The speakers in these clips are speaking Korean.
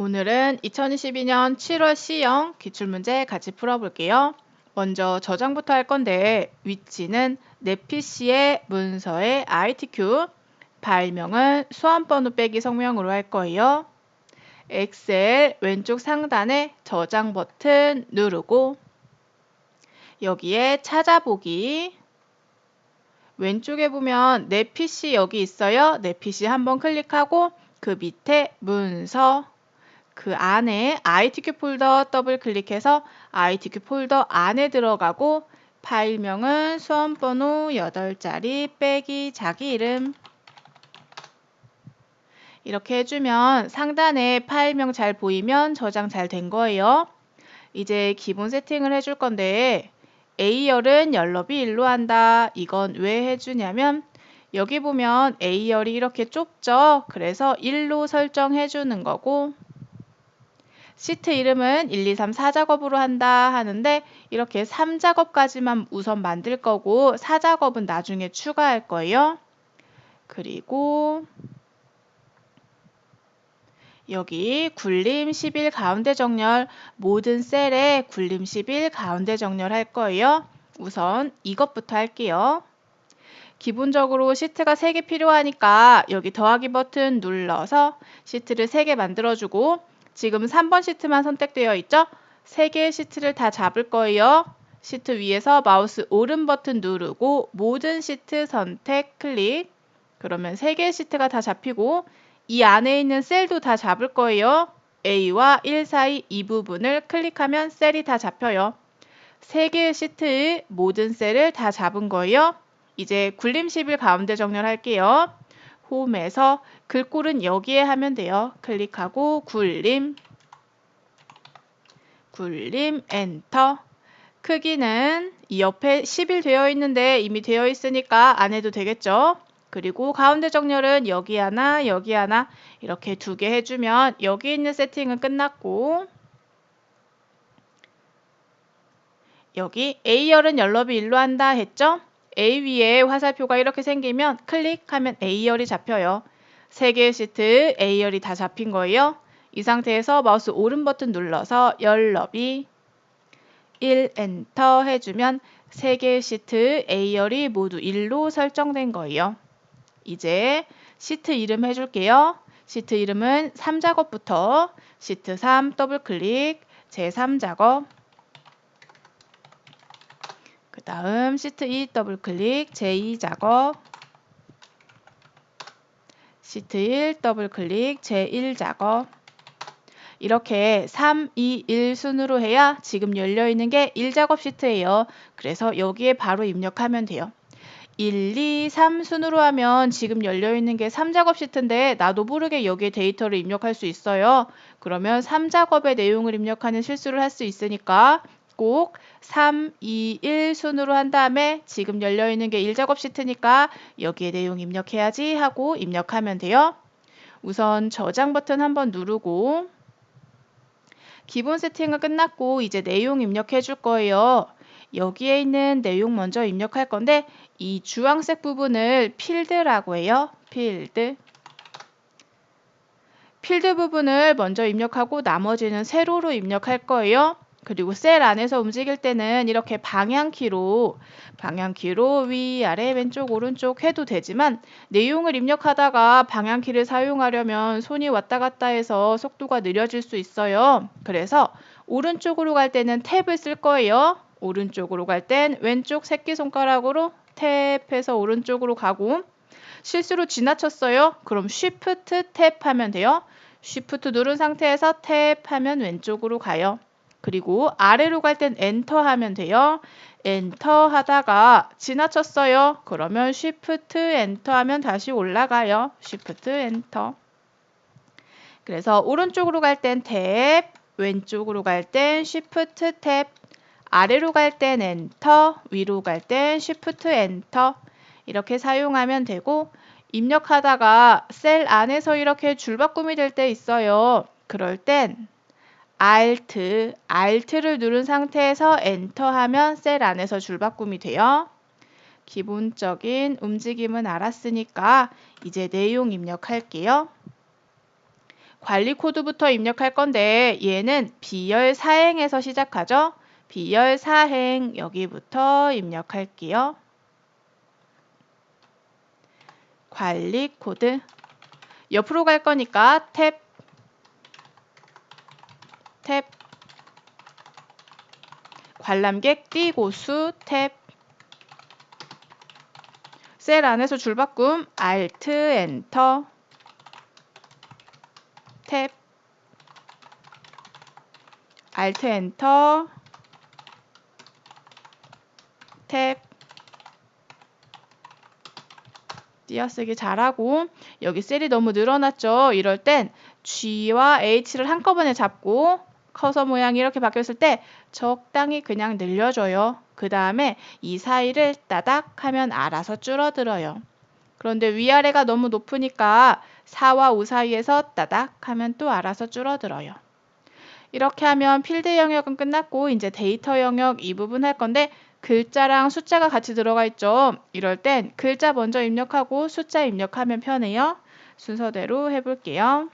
오늘은 2022년 7월 C형 기출문제 같이 풀어볼게요. 먼저 저장부터 할 건데 위치는 내 PC의 문서의 ITQ, 파일명은 수험번호 빼기 성명으로 할 거예요. 엑셀 왼쪽 상단에 저장 버튼 누르고 여기에 찾아보기 왼쪽에 보면 내 PC 여기 있어요. 내 PC 한번 클릭하고 그 밑에 문서 그 안에 ITQ 폴더 더블 클릭해서 ITQ 폴더 안에 들어가고 파일명은 수험번호 8자리 빼기 자기 이름 이렇게 해주면 상단에 파일명 잘 보이면 저장 잘 된 거예요. 이제 기본 세팅을 해줄 건데 A열은 열너비 1로 한다. 이건 왜 해주냐면 여기 보면 A열이 이렇게 좁죠. 그래서 1로 설정해 주는 거고 시트 이름은 1, 2, 3, 4작업으로 한다 하는데 이렇게 3작업까지만 우선 만들 거고 4작업은 나중에 추가할 거예요. 그리고 여기 굴림 11 가운데 정렬 모든 셀에 굴림 11 가운데 정렬 할 거예요. 우선 이것부터 할게요. 기본적으로 시트가 3개 필요하니까 여기 더하기 버튼 눌러서 시트를 3개 만들어주고 지금 3번 시트만 선택되어 있죠? 3개의 시트를 다 잡을 거예요. 시트 위에서 마우스 오른 버튼 누르고 모든 시트 선택 클릭. 그러면 3개의 시트가 다 잡히고 이 안에 있는 셀도 다 잡을 거예요. A와 1 사이 이 부분을 클릭하면 셀이 다 잡혀요. 3개의 시트의 모든 셀을 다 잡은 거예요. 이제 굴림 11 가운데 정렬할게요. 홈에서 글꼴은 여기에 하면 돼요. 클릭하고 굴림 엔터 크기는 이 옆에 11 되어 있는데 이미 되어 있으니까 안 해도 되겠죠. 그리고 가운데 정렬은 여기 하나 이렇게 2개 해주면 여기 있는 세팅은 끝났고 여기 A열은 열너비 1로 한다 했죠? A 위에 화살표가 이렇게 생기면 클릭하면 A열이 잡혀요. 3개의 시트 A열이 다 잡힌 거예요. 이 상태에서 마우스 오른 버튼 눌러서 열너비 1 엔터 해주면 3개의 시트 A열이 모두 1로 설정된 거예요. 이제 시트 이름 해줄게요. 시트 이름은 3작업부터 시트 3 더블 클릭 제3작업 그 다음 시트 2 더블 클릭 제2작업 시트 1 더블 클릭 제1작업 이렇게 3, 2, 1 순으로 해야 지금 열려있는 게 1작업 시트예요. 그래서 여기에 바로 입력하면 돼요. 1, 2, 3 순으로 하면 지금 열려있는 게 3작업 시트인데 나도 모르게 여기에 데이터를 입력할 수 있어요. 그러면 3작업의 내용을 입력하는 실수를 할 수 있으니까 꼭 3, 2, 1 순으로 한 다음에 지금 열려있는 게 1작업 시트니까 여기에 내용 입력해야지 하고 입력하면 돼요. 우선 저장 버튼 한번 누르고 기본 세팅은 끝났고 이제 내용 입력해 줄 거예요. 여기에 있는 내용 먼저 입력할 건데 이 주황색 부분을 필드라고 해요. 필드 부분을 먼저 입력하고 나머지는 세로로 입력할 거예요. 그리고 셀 안에서 움직일 때는 이렇게 방향키로 위, 아래, 왼쪽, 오른쪽 해도 되지만 내용을 입력하다가 방향키를 사용하려면 손이 왔다 갔다 해서 속도가 느려질 수 있어요. 그래서 오른쪽으로 갈 때는 탭을 쓸 거예요. 오른쪽으로 갈 땐 왼쪽 새끼손가락으로 탭해서 오른쪽으로 가고 실수로 지나쳤어요. 그럼 Shift 탭 하면 돼요. Shift 누른 상태에서 탭 하면 왼쪽으로 가요. 그리고 아래로 갈 땐 엔터 하면 돼요. 엔터 하다가 지나쳤어요. 그러면 Shift 엔터 하면 다시 올라가요. Shift 엔터. 그래서 오른쪽으로 갈 땐 탭, 왼쪽으로 갈 땐 Shift 탭, 아래로 갈 땐 엔터, 위로 갈 땐 Shift 엔터 이렇게 사용하면 되고 입력하다가 셀 안에서 이렇게 줄바꿈이 될 때 있어요. 그럴 땐 Alt를 누른 상태에서 엔터 하면 셀 안에서 줄바꿈이 돼요. 기본적인 움직임은 알았으니까 이제 내용 입력할게요. 관리 코드부터 입력할 건데 얘는 비열 사행에서 시작하죠. 비열 사행 여기부터 입력할게요. 관리 코드 옆으로 갈 거니까 탭 관람객 띠고수 탭 셀 안에서 줄바꿈 Alt 엔터 탭 Alt 엔터 탭 띄어쓰기 잘하고 여기 셀이 너무 늘어났죠. 이럴 땐 G와 H를 한꺼번에 잡고 커서 모양이 이렇게 바뀌었을 때 적당히 그냥 늘려줘요. 그 다음에 이 사이를 따닥 하면 알아서 줄어들어요. 그런데 위아래가 너무 높으니까 4와 5 사이에서 따닥 하면 또 알아서 줄어들어요. 이렇게 하면 필드 영역은 끝났고 이제 데이터 영역 이 부분 할 건데 글자랑 숫자가 같이 들어가 있죠. 이럴 땐 글자 먼저 입력하고 숫자 입력하면 편해요. 순서대로 해볼게요.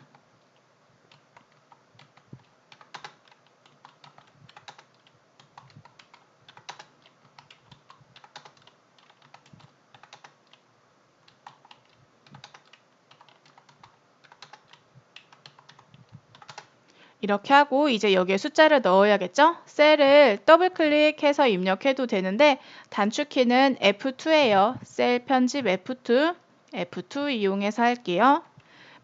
이렇게 하고 이제 여기에 숫자를 넣어야겠죠? 셀을 더블 클릭해서 입력해도 되는데 단축키는 F2예요. 셀 편집 F2 이용해서 할게요.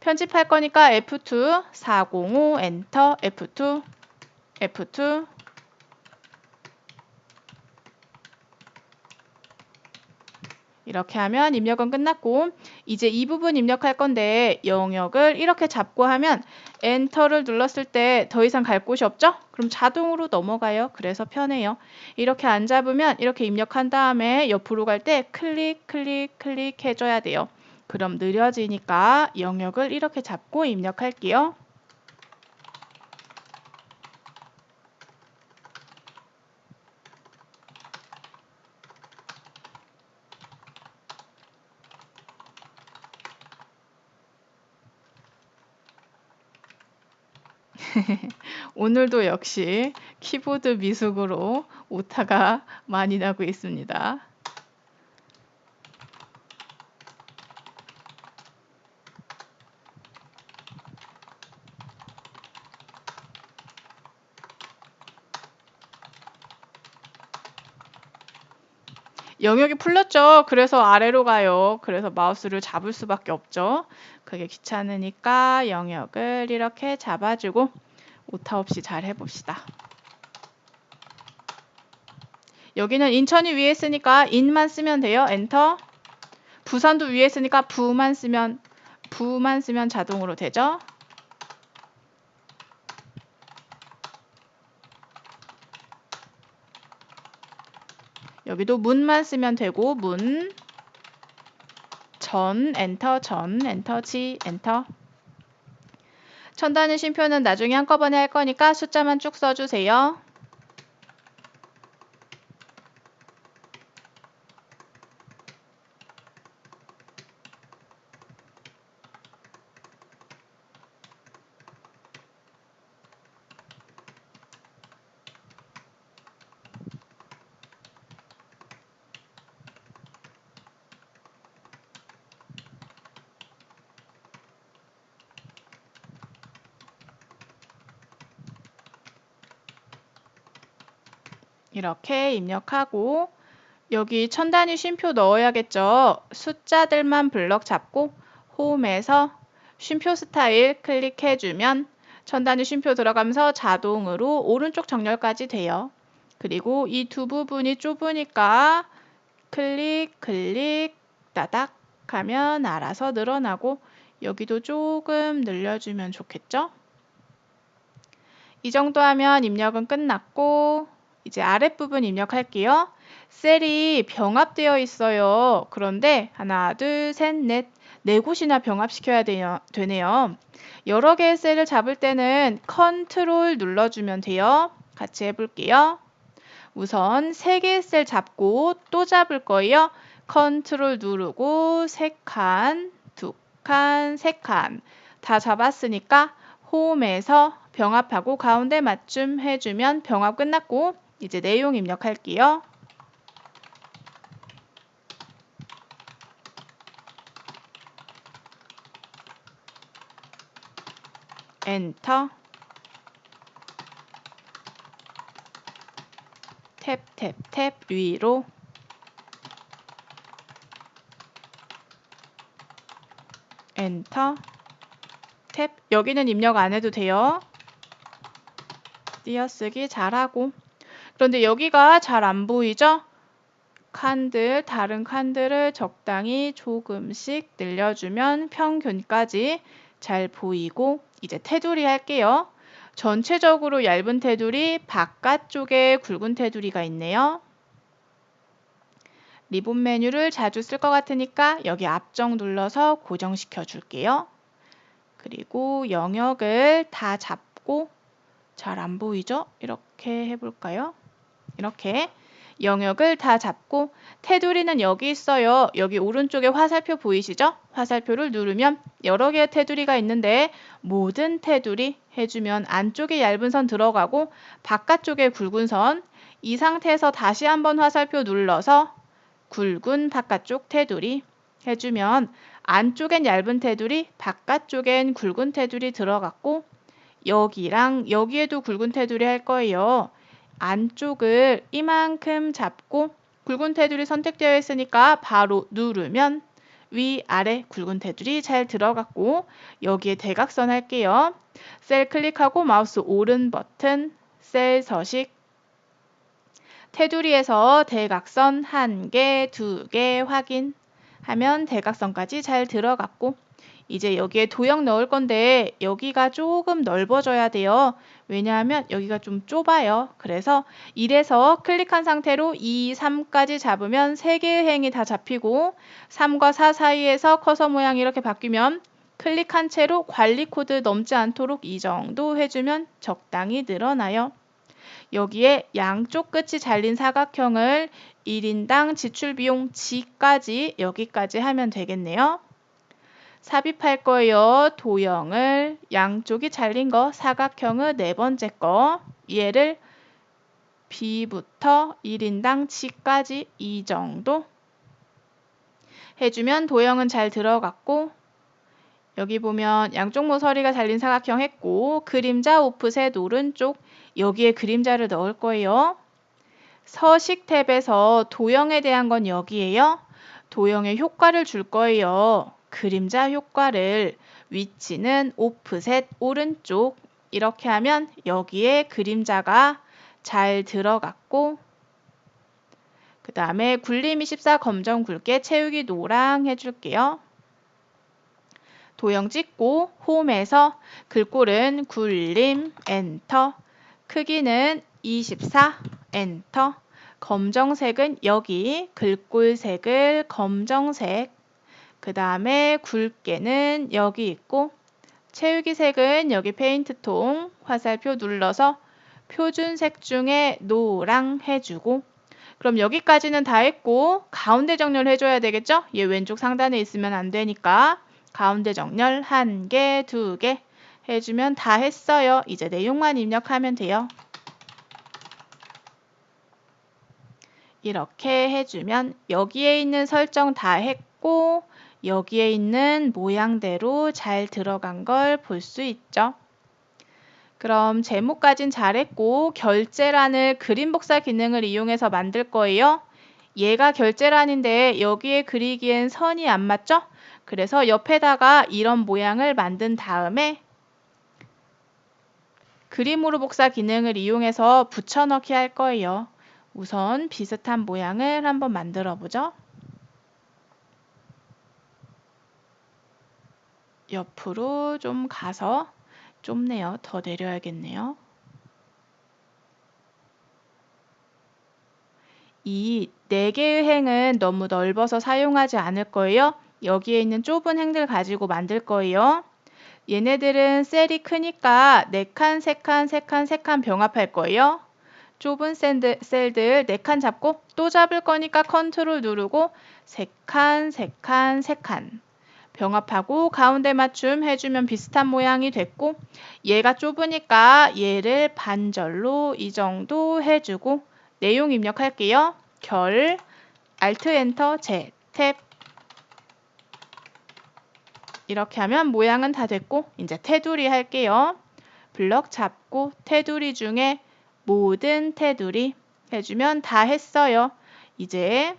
편집할 거니까 F2 405 엔터 F2 이렇게 하면 입력은 끝났고 이제 이 부분 입력할 건데 영역을 이렇게 잡고 하면 엔터를 눌렀을 때 더 이상 갈 곳이 없죠? 그럼 자동으로 넘어가요. 그래서 편해요. 이렇게 안 잡으면 이렇게 입력한 다음에 옆으로 갈 때 클릭 해줘야 돼요. 그럼 느려지니까 영역을 이렇게 잡고 입력할게요. 오늘도 역시 키보드 미숙으로 오타가 많이 나고 있습니다. 영역이 풀렸죠. 그래서 아래로 가요. 그래서 마우스를 잡을 수밖에 없죠. 그게 귀찮으니까 영역을 이렇게 잡아주고 오타 없이 잘 해봅시다. 여기는 인천이 위에 있으니까 인만 쓰면 돼요. 엔터. 부산도 위에 있으니까 부만 쓰면 자동으로 되죠. 여기도 문만 쓰면 되고 문, 엔터, 지, 엔터. 첨단의 쉼표는 나중에 한꺼번에 할 거니까 숫자만 쭉 써주세요. 이렇게 입력하고 여기 천 단위 쉼표 넣어야겠죠. 숫자들만 블럭 잡고 홈에서 쉼표 스타일 클릭해주면 천 단위 쉼표 들어가면서 자동으로 오른쪽 정렬까지 돼요. 그리고 이 두 부분이 좁으니까 클릭 따닥 하면 알아서 늘어나고 여기도 조금 늘려주면 좋겠죠? 이 정도 하면 입력은 끝났고 이제 아랫부분 입력할게요. 셀이 병합되어 있어요. 그런데 하나, 둘, 셋, 네 곳이나 병합시켜야 되네요. 여러 개의 셀을 잡을 때는 컨트롤 눌러주면 돼요. 같이 해볼게요. 우선 3개의 셀 잡고 또 잡을 거예요. 컨트롤 누르고 3칸, 2칸, 3칸 다 잡았으니까 홈에서 병합하고 가운데 맞춤 해주면 병합 끝났고 이제 내용 입력할게요. 엔터. 탭, 탭, 탭 위로. 엔터. 탭. 여기는 입력 안 해도 돼요. 띄어쓰기 잘하고. 그런데 여기가 잘 안 보이죠? 다른 칸들을 적당히 조금씩 늘려주면 평균까지 잘 보이고 이제 테두리 할게요. 전체적으로 얇은 테두리, 바깥쪽에 굵은 테두리가 있네요. 리본 메뉴를 자주 쓸 것 같으니까 여기 앞정 눌러서 고정시켜 줄게요. 그리고 영역을 다 잡고 잘 안 보이죠? 이렇게 해볼까요? 이렇게 영역을 다 잡고 테두리는 여기 있어요. 여기 오른쪽에 화살표 보이시죠? 화살표를 누르면 여러 개의 테두리가 있는데 모든 테두리 해주면 안쪽에 얇은 선 들어가고 바깥쪽에 굵은 선, 이 상태에서 다시 한번 화살표 눌러서 굵은 바깥쪽 테두리 해주면 안쪽엔 얇은 테두리, 바깥쪽엔 굵은 테두리 들어갔고 여기랑 여기에도 굵은 테두리 할 거예요. 안쪽을 이만큼 잡고 굵은 테두리 선택되어 있으니까 바로 누르면 위아래 굵은 테두리 잘 들어갔고 여기에 대각선 할게요. 셀 클릭하고 마우스 오른 버튼 셀 서식 테두리에서 대각선 1개, 2개 확인하면 대각선까지 잘 들어갔고 이제 여기에 도형 넣을 건데 여기가 조금 넓어져야 돼요. 왜냐하면 여기가 좀 좁아요. 그래서 1에서 클릭한 상태로 2, 3까지 잡으면 3개의 행이 다 잡히고 3과 4 사이에서 커서 모양이 이렇게 바뀌면 클릭한 채로 관리 코드 넘지 않도록 이 정도 해주면 적당히 늘어나요. 여기에 양쪽 끝이 잘린 사각형을 1인당 지출비용 G까지 여기까지 하면 되겠네요. 삽입할 거예요. 도형을 양쪽이 잘린 거 사각형의 네 번째 거 얘를 B부터 1인당 G까지 이 정도 해주면 도형은 잘 들어갔고 여기 보면 양쪽 모서리가 잘린 사각형 했고 그림자 오프셋 오른쪽 여기에 그림자를 넣을 거예요. 서식 탭에서 도형에 대한 건 여기에요. 도형에 효과를 줄 거예요. 그림자 효과를 위치는 오프셋 오른쪽 이렇게 하면 여기에 그림자가 잘 들어갔고 그 다음에 굴림 24 검정 굵게 채우기 노랑 해줄게요. 도형 찍고 홈에서 글꼴은 굴림 엔터 크기는 24 엔터 검정색은 여기 글꼴색을 검정색 그 다음에 굵게는 여기 있고 채우기 색은 여기 페인트통 화살표 눌러서 표준색 중에 노랑 해주고 그럼 여기까지는 다 했고 가운데 정렬 해줘야 되겠죠? 얘 왼쪽 상단에 있으면 안 되니까 가운데 정렬 1개, 2개 해주면 다 했어요. 이제 내용만 입력하면 돼요. 이렇게 해주면 여기에 있는 설정 다 했고 여기에 있는 모양대로 잘 들어간 걸 볼 수 있죠. 그럼 제목까진 잘했고 결제란을 그림 복사 기능을 이용해서 만들 거예요. 얘가 결제란인데 여기에 그리기엔 선이 안 맞죠? 그래서 옆에다가 이런 모양을 만든 다음에 그림으로 복사 기능을 이용해서 붙여넣기 할 거예요. 우선 비슷한 모양을 한번 만들어 보죠. 옆으로 좀 가서 좁네요. 더 내려야겠네요. 이 4개의 행은 너무 넓어서 사용하지 않을 거예요. 여기에 있는 좁은 행들 가지고 만들 거예요. 얘네들은 셀이 크니까 4칸, 3칸, 3칸, 3칸 병합할 거예요. 좁은 셀들 4칸 잡고 또 잡을 거니까 컨트롤 누르고 3칸, 3칸, 3칸 병합하고 가운데 맞춤 해주면 비슷한 모양이 됐고 얘가 좁으니까 얘를 반절로 이 정도 해주고 내용 입력할게요. 결 Alt 엔터 Z 탭 이렇게 하면 모양은 다 됐고 이제 테두리 할게요. 블럭 잡고 테두리 중에 모든 테두리 해주면 다 했어요. 이제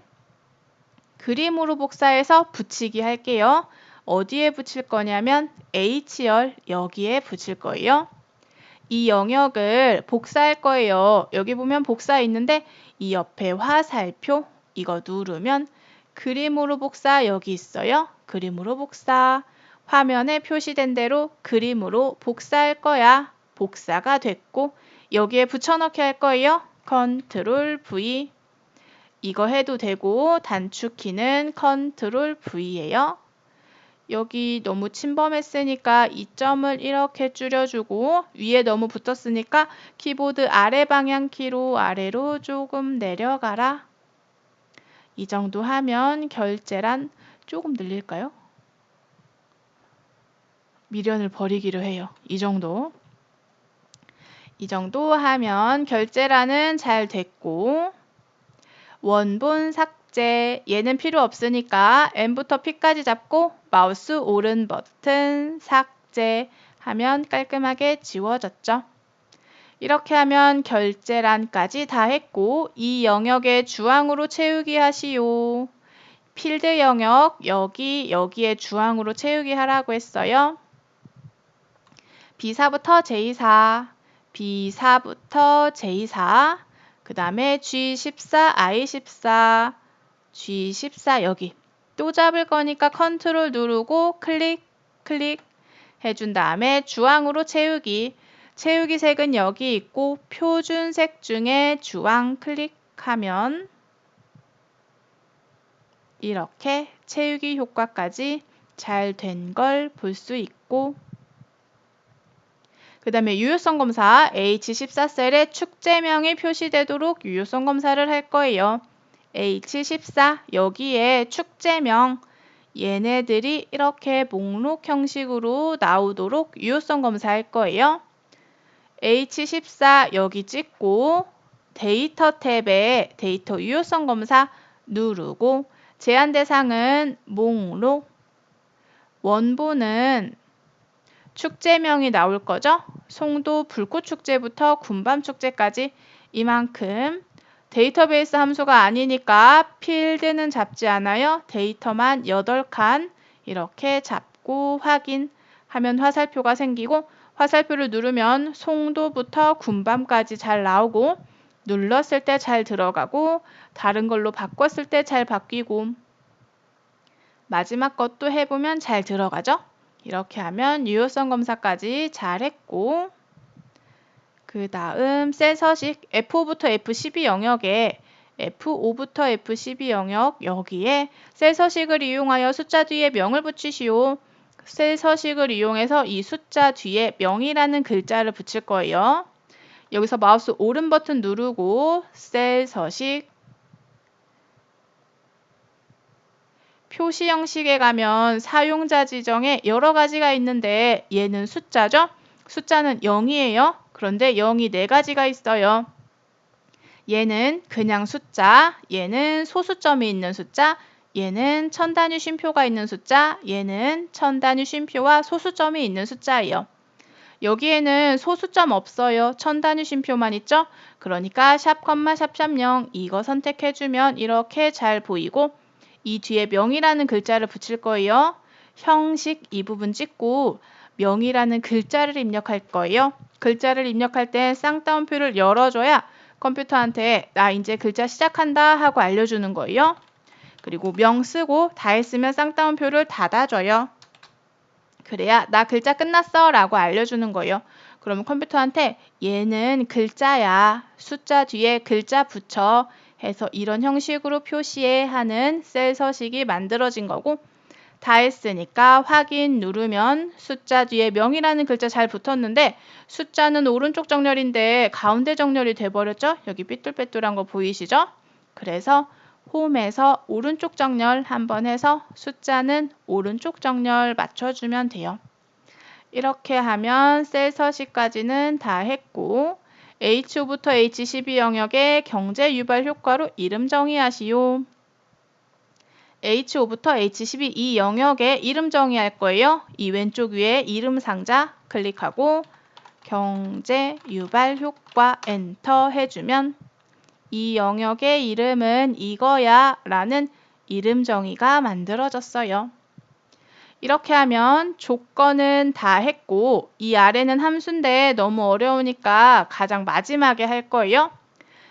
그림으로 복사해서 붙이기 할게요. 어디에 붙일 거냐면 H열 여기에 붙일 거예요. 이 영역을 복사할 거예요. 여기 보면 복사 있는데 이 옆에 화살표 이거 누르면 그림으로 복사 여기 있어요. 그림으로 복사 화면에 표시된 대로 그림으로 복사할 거야. 복사가 됐고 여기에 붙여넣기 할 거예요. 컨트롤 V 이거 해도 되고 단축키는 컨트롤 V예요. 여기 너무 침범했으니까 이 점을 이렇게 줄여주고 위에 너무 붙었으니까 키보드 아래 방향키로 아래로 조금 내려가라. 이 정도 하면 결제란 조금 늘릴까요? 미련을 버리기로 해요. 이 정도. 이 정도 하면 결제란은 잘 됐고 원본 삭제 얘는 필요 없으니까 M부터 P까지 잡고 마우스 오른 버튼 삭제 하면 깔끔하게 지워졌죠. 이렇게 하면 결제란까지 다 했고 이 영역에 주황으로 채우기 하시오. 필드 영역 여기에 주황으로 채우기 하라고 했어요. B4부터 J4, B4부터 J4, 그 다음에 G14, I14, G14 여기 또 잡을 거니까 컨트롤 누르고 클릭 해준 다음에 주황으로 채우기 색은 여기 있고 표준색 중에 주황 클릭하면 이렇게 채우기 효과까지 잘 된 걸 볼 수 있고 그 다음에 유효성 검사 H14 셀에 축제명이 표시되도록 유효성 검사를 할 거예요. H14 여기에 축제명 얘네들이 이렇게 목록 형식으로 나오도록 유효성 검사할 거예요. H14 여기 찍고 데이터 탭에 데이터 유효성 검사 누르고 제한 대상은 목록 원본은 축제명이 나올 거죠. 송도 불꽃축제부터 군밤축제까지 이만큼 데이터베이스 함수가 아니니까 필드는 잡지 않아요. 데이터만 8칸 이렇게 잡고 확인하면 화살표가 생기고 화살표를 누르면 송도부터 군밤까지 잘 나오고 눌렀을 때 잘 들어가고 다른 걸로 바꿨을 때 잘 바뀌고 마지막 것도 해보면 잘 들어가죠. 이렇게 하면 유효성 검사까지 잘 했고 그 다음 셀 서식 F5부터 F12 영역에 F5부터 F12 영역 여기에 셀 서식을 이용하여 숫자 뒤에 명을 붙이시오. 셀 서식을 이용해서 이 숫자 뒤에 명이라는 글자를 붙일 거예요. 여기서 마우스 오른 버튼 누르고 셀 서식 표시 형식에 가면 사용자 지정에 여러 가지가 있는데 얘는 숫자죠? 숫자는 0이에요. 그런데 0이 4가지가 있어요. 얘는 그냥 숫자, 얘는 소수점이 있는 숫자, 얘는 천 단위 쉼표가 있는 숫자, 얘는 천 단위 쉼표와 소수점이 있는 숫자예요. 여기에는 소수점 없어요. 천 단위 쉼표만 있죠? 그러니까 샵, 샵, 0 이거 선택해주면 이렇게 잘 보이고 이 뒤에 명이라는 글자를 붙일 거예요. 형식 이 부분 찍고 명이라는 글자를 입력할 거예요. 글자를 입력할 때 쌍따옴표를 열어줘야 컴퓨터한테 나 이제 글자 시작한다 하고 알려주는 거예요. 그리고 명 쓰고 다 했으면 쌍따옴표를 닫아줘요. 그래야 나 글자 끝났어 라고 알려주는 거예요. 그러면 컴퓨터한테 얘는 글자야. 숫자 뒤에 글자 붙여 해서 이런 형식으로 표시해 하는 셀 서식이 만들어진 거고 다 했으니까 확인 누르면 숫자 뒤에 명이라는 글자 잘 붙었는데 숫자는 오른쪽 정렬인데 가운데 정렬이 돼버렸죠? 여기 삐뚤빼뚤한 거 보이시죠? 그래서 홈에서 오른쪽 정렬 한번 해서 숫자는 오른쪽 정렬 맞춰주면 돼요. 이렇게 하면 셀 서식까지는 다 했고 H5부터 H12 영역의 경제 유발 효과로 이름 정의하시오. H5부터 H12 이 영역에 이름 정의할 거예요. 이 왼쪽 위에 이름 상자 클릭하고 경제 유발 효과 엔터 해주면 이 영역의 이름은 이거야 라는 이름 정의가 만들어졌어요. 이렇게 하면 조건은 다 했고 이 아래는 함수인데 너무 어려우니까 가장 마지막에 할 거예요.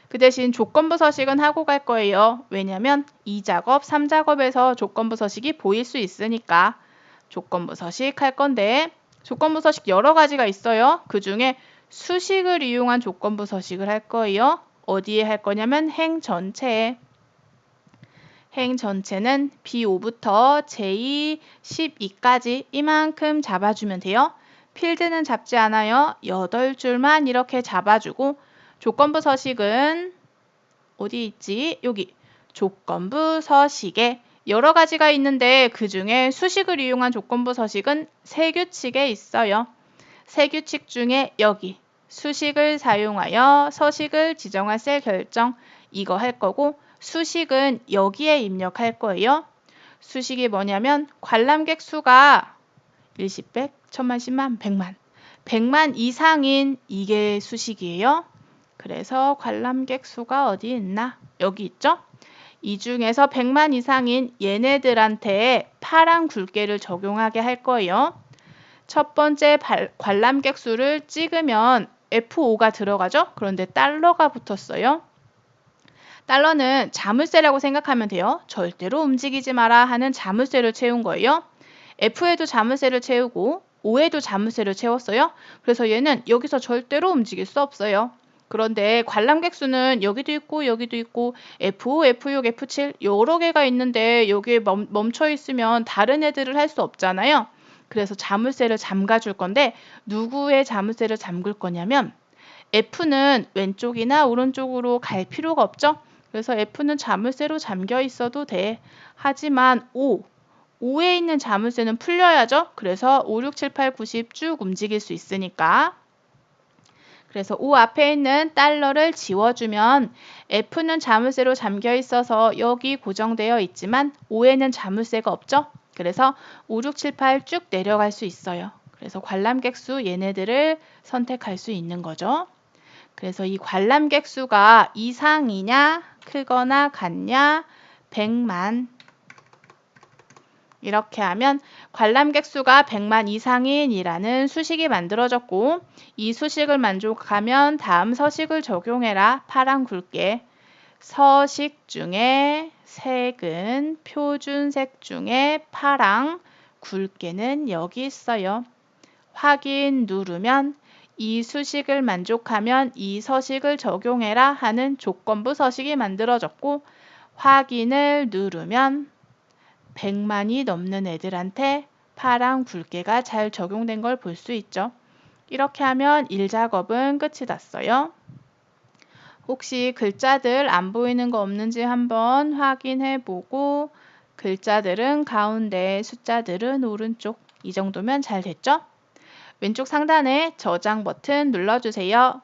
그 대신 조건부 서식은 하고 갈 거예요. 왜냐면 2작업, 3작업에서 조건부 서식이 보일 수 있으니까 조건부 서식 할 건데 조건부 서식 여러 가지가 있어요. 그 중에 수식을 이용한 조건부 서식을 할 거예요. 어디에 할 거냐면 행 전체에. 행 전체는 B5부터 J12까지 이만큼 잡아주면 돼요. 필드는 잡지 않아요. 8줄만 이렇게 잡아주고 조건부 서식은 어디 있지? 여기 조건부 서식에 여러 가지가 있는데 그 중에 수식을 이용한 조건부 서식은 세 규칙에 있어요. 세 규칙 중에 여기 수식을 사용하여 서식을 지정한 셀 결정 이거 할 거고 수식은 여기에 입력할 거예요. 수식이 뭐냐면 관람객 수가 일십, 백, 천만, 십만, 백만 100만 이상인 이게 수식이에요. 그래서 관람객 수가 어디 있나? 여기 있죠? 이 중에서 100만 이상인 얘네들한테 파란 굵게를 적용하게 할 거예요. 첫 번째 관람객 수를 찍으면 F5가 들어가죠? 그런데 달러가 붙었어요. 달러는 자물쇠라고 생각하면 돼요. 절대로 움직이지 마라 하는 자물쇠를 채운 거예요. F에도 자물쇠를 채우고 O에도 자물쇠를 채웠어요. 그래서 얘는 여기서 절대로 움직일 수 없어요. 그런데 관람객 수는 여기도 있고 여기도 있고 F5, F6, F7 여러 개가 있는데 여기에 멈춰 있으면 다른 애들을 할 수 없잖아요. 그래서 자물쇠를 잠가 줄 건데 누구의 자물쇠를 잠글 거냐면 F는 왼쪽이나 오른쪽으로 갈 필요가 없죠. 그래서 F는 자물쇠로 잠겨 있어도 돼. 하지만 5에 있는 자물쇠는 풀려야죠. 그래서 5, 6, 7, 8, 9, 10 쭉 움직일 수 있으니까. 그래서 5 앞에 있는 달러를 지워주면 F는 자물쇠로 잠겨 있어서 여기 고정되어 있지만 5에는 자물쇠가 없죠. 그래서 5, 6, 7, 8 쭉 내려갈 수 있어요. 그래서 관람객 수 얘네들을 선택할 수 있는 거죠. 그래서 이 관람객 수가 이상이냐 크거나 같냐 100만 이렇게 하면 관람객 수가 100만 이상인이라는 수식이 만들어졌고 이 수식을 만족하면 다음 서식을 적용해라. 파란 굵게 서식 중에 색은 표준색 중에 파랑 굵게는 여기 있어요. 확인 누르면 이 수식을 만족하면 이 서식을 적용해라 하는 조건부 서식이 만들어졌고 확인을 누르면 100만이 넘는 애들한테 파랑 굵게가 잘 적용된 걸 볼 수 있죠. 이렇게 하면 1작업은 끝이 났어요. 혹시 글자들 안 보이는 거 없는지 한번 확인해 보고 글자들은 가운데, 숫자들은 오른쪽 이 정도면 잘 됐죠? 왼쪽 상단에 저장 버튼 눌러주세요.